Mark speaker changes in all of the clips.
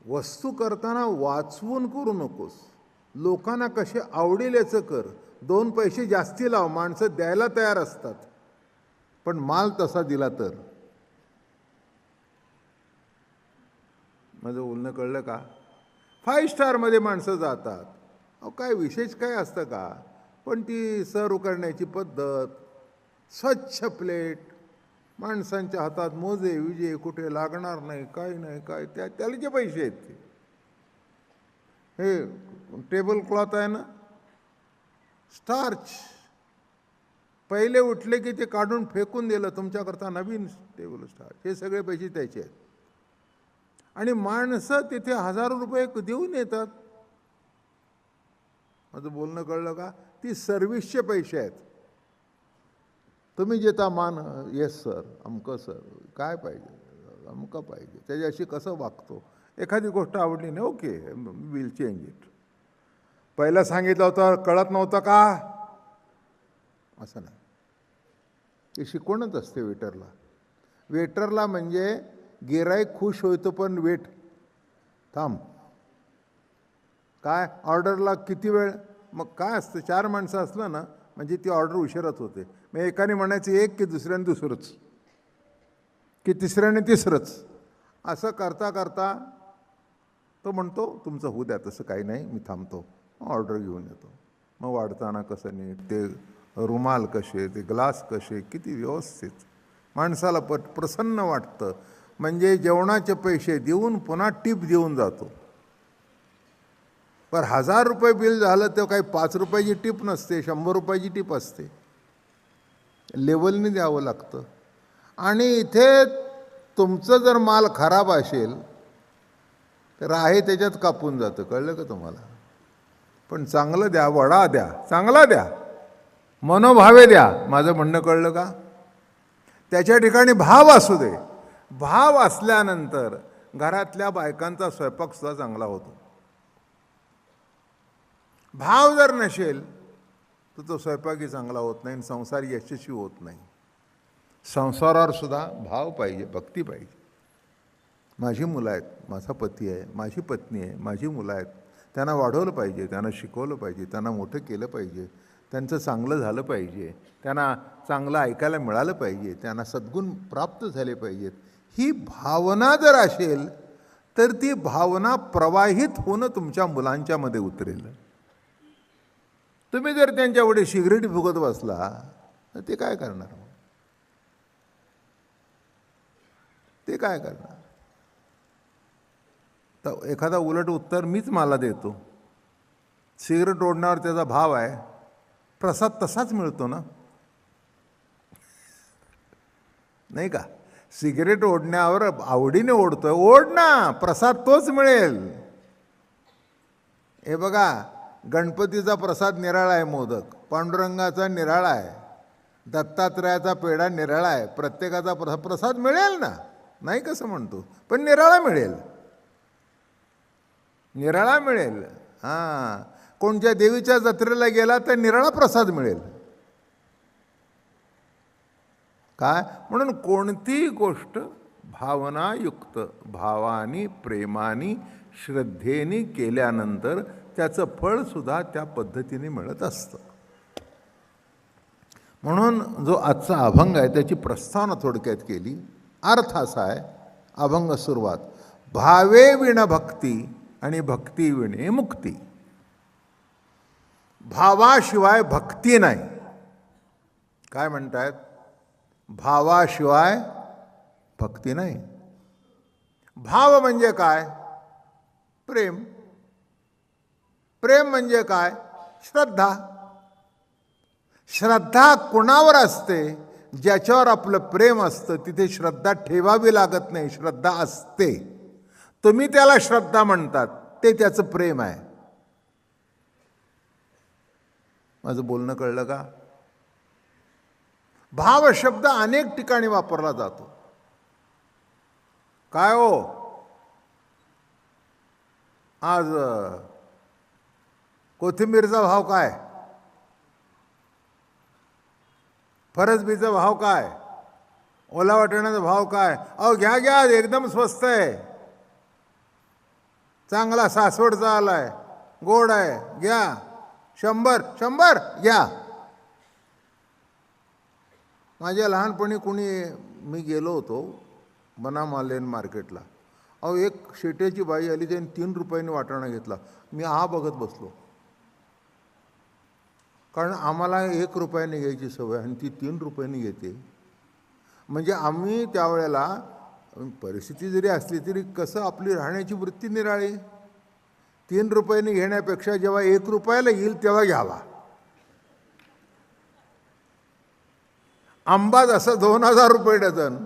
Speaker 1: वस्तू करताना वाचवून करू नकोस. लोकांना कसे आवडेल याचं कर. 2 पैसे जास्ती लाव, माणसं द्यायला तयार असतात, पण माल तसा दिला तर. माझं बोलणं कळलं का? 5 स्टारमध्ये माणसं जातात, अहो काय विशेष काय असतं का? पण ती सर्व करण्याची पद्धत, स्वच्छ प्लेट, माणसांच्या हातात मोजे विजे कुठे लागणार नाही, काही नाही, काय त्याला जे पैसे आहेत ते. हे टेबल क्लॉथ आहे ना, स्टार्च, पहिले उठले की ते काढून फेकून दिलं, तुमच्याकरता नवीन टेबल स्टार्च. हे सगळे पैसे त्याचे आहेत. आणि माणसं तिथे हजारो रुपये देऊन येतात. माझं बोलणं कळलं का? ती सर्व्हिसचे पैसे आहेत. तुम्ही देता मान, येस सर, अमकं सर, काय पाहिजे, अमकं पाहिजे, त्याच्याशी कसं वागतो. एखादी गोष्ट आवडली नाही, ओके विल चेंज इट. पहिलं सांगितलं होतं, कळत नव्हतं का? असं नाही. ते शिकवणच असते वेटरला. वेटरला म्हणजे गिराईक खुश होतं पण वेट, थांब. काय ऑर्डरला किती वेळ? मग काय असतं, 4 माणसं असलं ना म्हणजे ती ऑर्डर उशिराच होते. मग एकाने म्हणायचं एक, की दुसऱ्याने दुसरंच, की तिसऱ्याने तिसरंच. असं करता करता तो म्हणतो तुमचं होऊ द्या, तसं काही नाही, मी थांबतो, ऑर्डर घेऊन येतो. मग वाढताना कसं नीट, ते रुमाल कसे, ते ग्लास कसे, किती व्यवस्थित, माणसाला प्रसन्न वाटतं. म्हणजे जेवणाचे पैसे देऊन पुन्हा टिप देऊन जातो. पण 1000 रुपये बिल झालं तर काही 5 रुपयाची टिप नसते, 100 रुपयाची टिप असते. लेवलने द्यावं लागतं. आणि इथे तुमचं जर माल खराब असेल तर आहे त्याच्यात कापून जातं, कळलं का तुम्हाला? पण चांगलं द्या, वडा द्या, चांगला द्या, मनोभावे द्या. माझं म्हणणं कळलं का? त्याच्या ठिकाणी भाव असू दे. भाव असल्यानंतर घरातल्या बायकांचा स्वयंपाकसुद्धा चांगला होतो. भाव जर नसेल तर तो स्वयंपाकही चांगला होत नाही आणि संसार यशस्वी होत नाही. संसारावर सुद्धा भाव पाहिजे, भक्ती पाहिजे. माझी मुलं आहेत, माझा पती आहे, माझी पत्नी आहे, माझी मुलं आहेत, त्यांना वाढवलं पाहिजे, त्यांना शिकवलं पाहिजे, त्यांना मोठं केलं पाहिजे, त्यांचं चांगलं झालं पाहिजे, त्यांना चांगलं ऐकायला मिळालं पाहिजे, त्यांना सद्गुण प्राप्त झाले पाहिजेत. ही भावना जर असेल तर ती भावना प्रवाहित होणं तुमच्या मुलांच्यामध्ये उतरेल. तुम्ही जर त्यांच्यापुढे सिगरेट फुकत बसला तर ते काय करणार? ते काय करणार? तर एखादा उलट उत्तर मीच मला देतो. सिगरेट ओढण्यावर त्याचा भाव आहे, प्रसाद तसाच मिळतो ना, नाही का? सिगरेट ओढण्यावर आवडीने ओढतोय, ओढ ना, प्रसाद तोच मिळेल. हे बघा, गणपतीचा प्रसाद निराळा आहे, मोदक, पांडुरंगाचा निराळा आहे, दत्तात्रयाचा पेढा निराळा आहे, प्रत्येकाचा प्रसाद मिळेल ना, नाही कसं म्हणतो, पण निराळा मिळेल, निराळा मिळेल. हां, कोणत्या देवीच्या जत्रेला गेला तर निराळा प्रसाद मिळेल. काय म्हणून कोणतीही गोष्ट भावनायुक्त, भावानी, प्रेमानी, श्रद्धेने केल्यानंतर त्याचं फळसुद्धा त्या पद्धतीने मिळत असतं. म्हणून जो आजचा अभंग आहे त्याची प्रस्तावना थोडक्यात केली. अर्थ असा आहे, अभंग सुरुवात, भावे विण भक्ती आणि भक्ती विणे मुक्ती. भावाशिवाय भक्ती नाही. काय म्हणतायत? भावाशिवाय भक्ती नाही. भाव म्हणजे काय? प्रेम. प्रेम म्हणजे काय? श्रद्धा. श्रद्धा कुणावर असते? ज्याच्यावर आपलं प्रेम असतं तिथे श्रद्धा ठेवावी लागत नाही, श्रद्धा असते. तुम्ही त्याला श्रद्धा म्हणतात, ते त्याचं प्रेम आहे. माझं बोलणं कळलं का? भाव शब्द अनेक ठिकाणी वापरला जातो. काय हो, आज कोथिंबीरचा भाव काय? फरसबीचा भाव काय? ओला वाटाण्याचा भाव काय? अहो घ्या घ्या, एकदम स्वस्त आहे. चांगला सासवडचा आलाय, गोड आहे, घ्या. 100 घ्या. माझ्या लहानपणी मी गेलो होतो बनामालेन मार्केटला. अहो, एक शेट्याची बाई आली, त्याने 3 रुपयांनी वाटाणा घेतला. मी बघत बसलो, कारण आम्हाला 1 रुपयाने घ्यायची सवय आणि ती 3 रुपयांनी घेते. म्हणजे आम्ही त्यावेळेला, परिस्थिती जरी असली तरी कसं आपली राहण्याची वृत्ती निराळी. 3 रुपयांनी घेण्यापेक्षा जेव्हा 1 रुपयाला येईल तेव्हा घ्यावा. आंबा जसा 2000 रुपये डझन,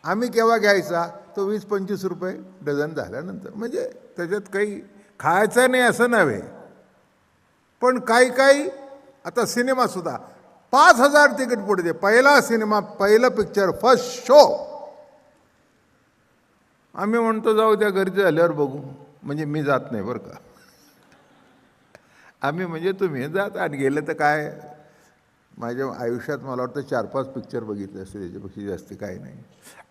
Speaker 1: आम्ही केव्हा घ्यायचा तो 20-25 रुपये डझन झाल्यानंतर. म्हणजे त्याच्यात काही खायचं नाही असं नव्हे, पण काही आता सिनेमासुद्धा 5000 तिकीट पडते. पहिला सिनेमा, पहिलं पिक्चर, फर्स्ट शो. आम्ही म्हणतो जाऊ त्या गरजे झाल्यावर बघू. म्हणजे मी जात नाही बरं का. आम्ही म्हणजे तुम्ही जात, आणि गेलं तर काय, माझ्या आयुष्यात मला वाटतं 4-5 पिक्चर बघितले असते, त्याच्यापेक्षा जास्त काही नाही.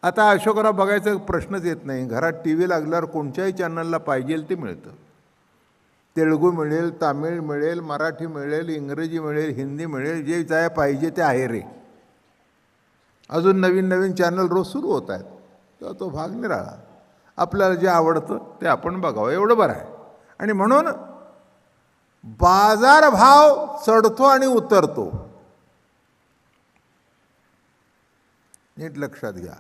Speaker 1: आता अशोकराव बघायचा प्रश्नच येत नाही. घरात TV लागल्यावर कोणत्याही चॅनलला पाहिजे ते मिळतं. तेलुगू मिळेल, तामिळ मिळेल, मराठी मिळेल, इंग्रजी मिळेल, हिंदी मिळेल, जे काय पाहिजे ते आहे रे. अजून नवीन चॅनल रोज सुरू होत आहेत. तर तो भाग निराळा. आपल्याला जे आवडतं ते आपण बघावं, एवढं बरं आहे. आणि म्हणून बाजारभाव चढतो आणि उतरतो, नीट लक्षात घ्या.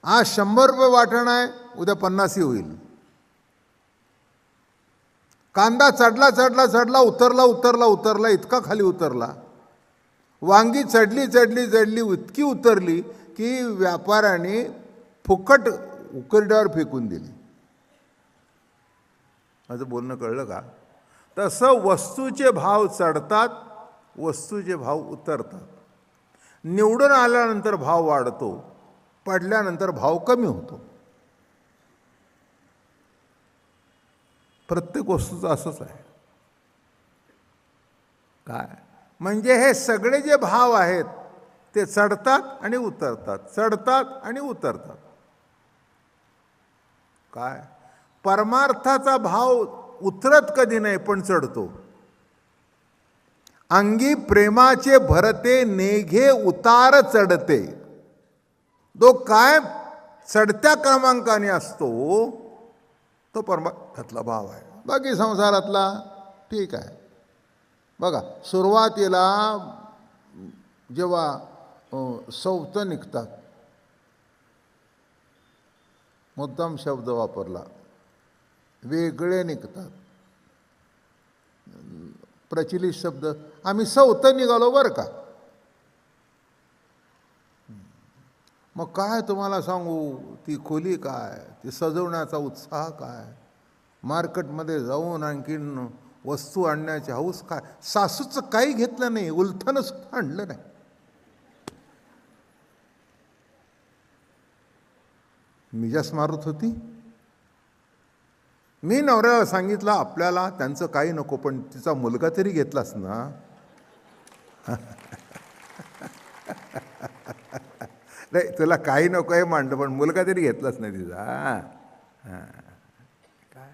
Speaker 1: आज 100 रुपये वाटाणा आहे, उद्या 50 होईल. कांदा चढला, उतरला, इतका खाली उतरला. वांगी चढली, इतकी उतरली की व्यापाऱ्याने फुकट उकरड्यावर फेकून दिली. माझं बोलणं कळलं का? तसं वस्तूचे भाव चढतात, वस्तूचे भाव उतरतात. निवडून आल्यानंतर भाव वाढतो, पडल्यानंतर भाव कमी होतो. प्रत्येक वस्तूचं असंच आहे. काय म्हणजे हे सगळे जे भाव आहेत ते चढतात आणि उतरतात, चढतात आणि उतरतात. काय परमार्थाचा भाव उतरत कधी नाही, पण चढतो. अंगी प्रेमाचे भरते, नेघे उतार चढते. तो काय चढत्या क्रमांकाने असतो, तो परमार्थातला भाव आहे. बाकी संसारातला ठीक आहे. बघा, सुरुवातीला जेव्हा सौतं निघतात, मुद्दाम शब्द वापरला, वेगळे निघतात, प्रचलित शब्द, आम्ही सौतं निघालो बरं का. मग काय तुम्हाला सांगू, ती खोली काय, ती सजवण्याचा उत्साह काय, मार्केटमध्ये जाऊन आणखीन वस्तू आणण्याची हौस काय. सासूचं काही घेतलं नाही, उलथनं सुद्धा आणलं नाही. मिजास मारत होती. मी नवऱ्याला सांगितलं, आपल्याला त्यांचं काही नको, पण तिचा मुलगा तरी घेतलास ना. नाही, तुला काही नको आहे मांडलं, पण मुलगा तरी घेतलाच नाही तिचा. काय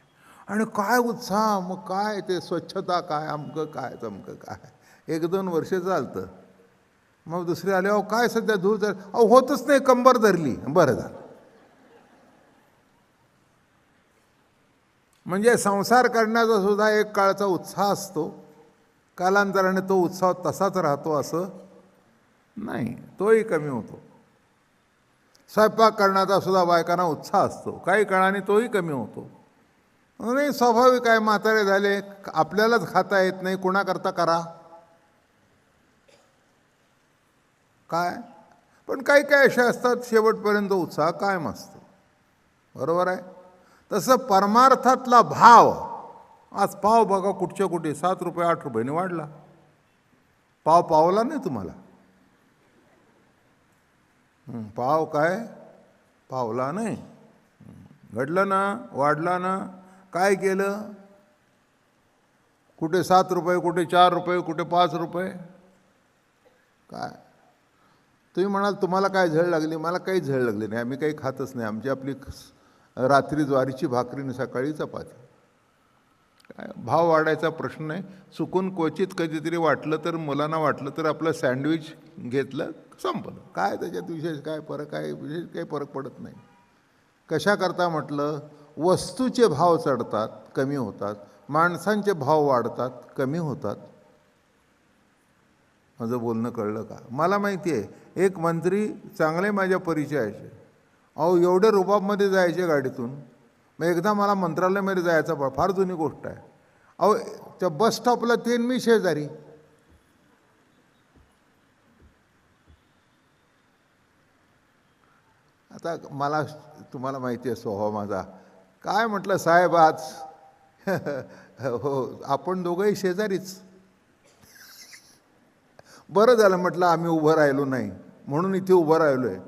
Speaker 1: आणि काय उत्साह. मग काय ते स्वच्छता काय, अमकं काय तमकं काय. 1-2 वर्ष चालतं. मग दुसरे आले, अहो काय सध्या धूळ तर, अहो होतच नाही, कंबर धरली. बरं झालं. म्हणजे संसार करण्याचा सुद्धा एक काळचा उत्साह असतो, कालांतराने तो उत्साह तसाच राहतो असं नाही, तोही कमी होतो. स्वयंपाक करण्याचा सुद्धा बायकांना उत्साह असतो, काही काळाने तोही कमी होतो. नाही, स्वाभाविक आहे, म्हातारे झाले, आपल्यालाच खाता येत नाही, कुणाकरता करा. काय पण काही अशा असतात शेवटपर्यंत उत्साह कायम असतो. बरोबर आहे. तसं परमार्थातला भाव, आज पाव बघा कुठच्या कुठे 7 रुपये 8 रुपयाने वाढला. पाव पावला नाही तुम्हाला. पाव काय पावला नाही, घडलं ना, वाढला ना. काय केलं, कुठे 7 रुपये, कुठे 4 रुपये, कुठे 5 रुपये. काय तुम्ही म्हणाल तुम्हाला काय झळ लागली, मला काही झळ लागली नाही, आम्ही काही खातच नाही, आमची आपली रात्री ज्वारीची भाकरी आणि सकाळी चपाती. काय भाव वाढायचा प्रश्न नाही. चुकून क्वचित कधीतरी वाटलं तर, मुलांना वाटलं तर आपलं सँडविच घेतलं, संपलं. काय त्याच्यात विशेष काय फरक आहे? विशेष काही फरक पडत नाही. कशाकरता म्हटलं? वस्तूचे भाव चढतात, कमी होतात. माणसांचे भाव वाढतात, कमी होतात. माझं बोलणं कळलं का? मला माहिती आहे एक मंत्री चांगले माझ्या परिचयाचे, अहो एवढे रुबाबमध्ये जायचे गाडीतून. मग एकदा मला मंत्रालयामध्ये जायचं, फार जुनी गोष्ट आहे. अहो त्या बस स्टॉपला ते मी शेजारी. आता मला तुम्हाला माहिती आहे स्वभाव माझा. काय म्हटलं साहेब आज हो आपण दोघंही शेजारीच. बरं झालं म्हटलं आम्ही उभं राहिलो नाही, म्हणून इथे उभं राहिलो आहे.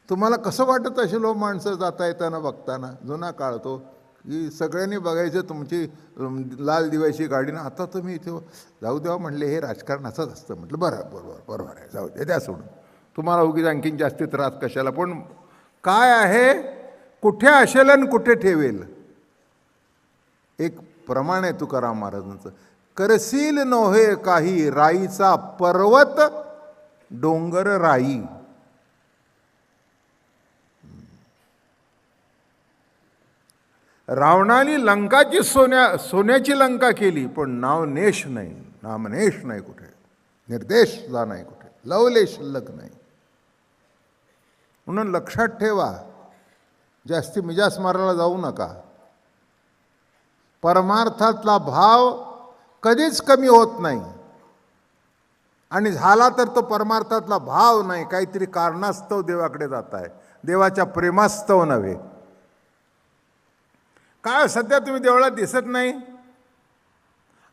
Speaker 1: तुम्हाला कसं वाटत असेल हो माणसं जाता येताना बघताना? जुना काळ तो की सगळ्यांनी बघायचं तुमची लाल दिव्याची गाडी ना. आता तुम्ही इथे जाऊ द्यावं म्हणले, हे राजकारण असंच असतं. म्हटलं बरं बरोबर बरोबर आहे, जाऊ द्या, द्या सोडून. तुम्हाला उगीच आणखीन जास्ती त्रास कशाला? पण काय आहे, कुठे असेल आणि कुठे ठेवेल. एक प्रमाण आहे तुकाराम महाराजांचं, करसील नोहे काही राईचा पर्वत डोंगर राई. रावणाने लंकाची सोन्याची लंका केली, पण नावनेश नाही, नामनेश नाही कुठे, निर्देश जा नाही कुठे, लवलेश शिल्लक नाही. म्हणून लक्षात ठेवा, जास्ती मिजास मारायला जाऊ नका. परमार्थातला भाव कधीच कमी होत नाही, आणि झाला तर तो परमार्थातला भाव नाही, काहीतरी कारणास्तव देवाकडे जात आहे, देवाच्या प्रेमास्तव नव्हे. काय सध्या तुम्ही देवळात दिसत नाही?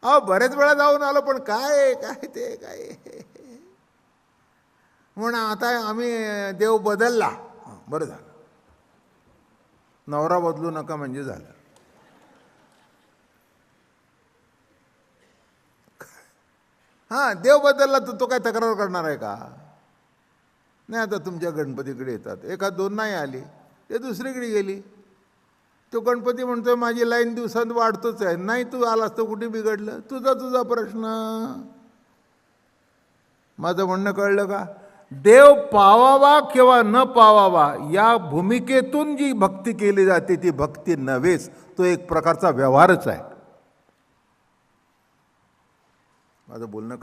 Speaker 1: अहो बरेच वेळा जाऊन आलो, पण काय काय ते काय म्हणून आता आम्ही देव बदलला. बरं झालं, नवरा बदलू नका म्हणजे झालं. हां, देव बदलला तर तो काय तक्रार करणार आहे का? नाही. आता तुमच्या गणपतीकडे येतात, एखाद दोन नाही आली, ते दुसरीकडे गेली. तो गणपती म्हणतोय माझी लाईन दिवसांत वाढतोच आहे. नाही, तू आलास तर कुठे बिघडलं? तुझा प्रश्न. माझं म्हणणं कळलं का? देव पावावा किंवा न पावावा या भूमिकेतून जी भक्ती केली जाते ती भक्ती नव्हेच, तो एक प्रकारचा व्यवहारच आहे. माझं बोलणं